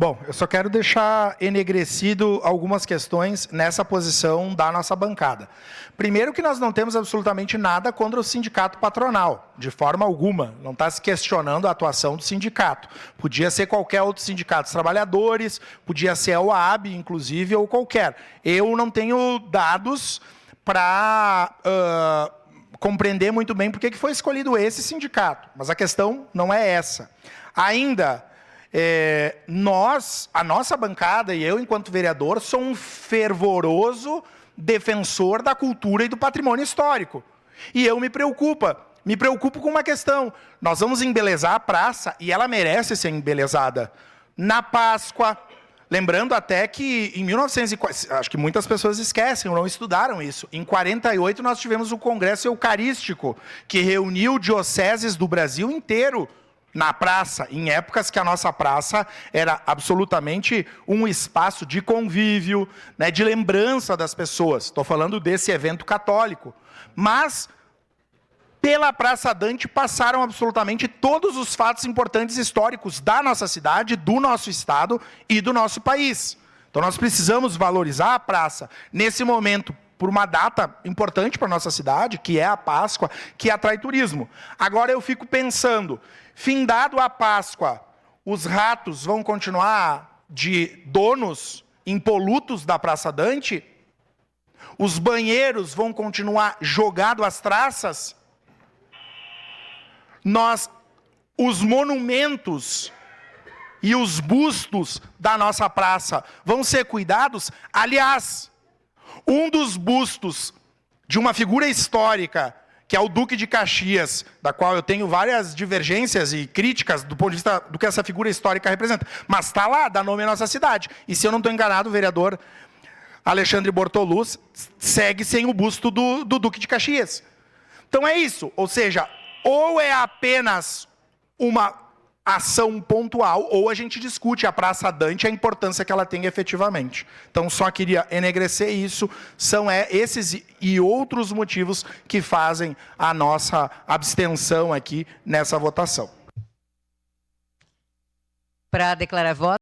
Bom, eu só quero deixar enegrecido algumas questões nessa posição da nossa bancada. Primeiro que nós não temos absolutamente nada contra o sindicato patronal, de forma alguma. Não está se questionando a atuação do sindicato. Podia ser qualquer outro sindicato dos trabalhadores, podia ser a OAB, inclusive, ou qualquer. Eu não tenho dados para compreender muito bem por que foi escolhido esse sindicato, mas a questão não é essa. Ainda... a nossa bancada e eu, enquanto vereador, sou um fervoroso defensor da cultura e do patrimônio histórico. E eu me preocupo com uma questão. Nós vamos embelezar a praça e ela merece ser embelezada. Na Páscoa, lembrando até que em 1940, acho que muitas pessoas esquecem ou não estudaram isso, em 48 nós tivemos o Congresso Eucarístico, que reuniu dioceses do Brasil inteiro na praça, em épocas que a nossa praça era absolutamente um espaço de convívio, né, de lembrança das pessoas. Estou falando desse evento católico. Mas, pela Praça Dante, passaram absolutamente todos os fatos importantes históricos da nossa cidade, do nosso estado e do nosso país. Então, nós precisamos valorizar a praça nesse momento, por uma data importante para a nossa cidade, que é a Páscoa, que atrai turismo. Agora eu fico pensando, findado a Páscoa, os ratos vão continuar de donos impolutos da Praça Dante? Os banheiros vão continuar jogados às traças? Os monumentos e os bustos da nossa praça vão ser cuidados? Aliás, um dos bustos de uma figura histórica, que é o Duque de Caxias, da qual eu tenho várias divergências e críticas do ponto de vista do que essa figura histórica representa. Mas está lá, dá nome à nossa cidade. E se eu não estou enganado, o vereador Alexandre Bortoluz segue sem o busto do Duque de Caxias. Então é isso, ou seja, ou é apenas uma ação pontual, ou a gente discute a Praça Dante, a importância que ela tem efetivamente. Então, só queria enegrecer isso, são esses e outros motivos que fazem a nossa abstenção aqui nessa votação. Para declarar voto.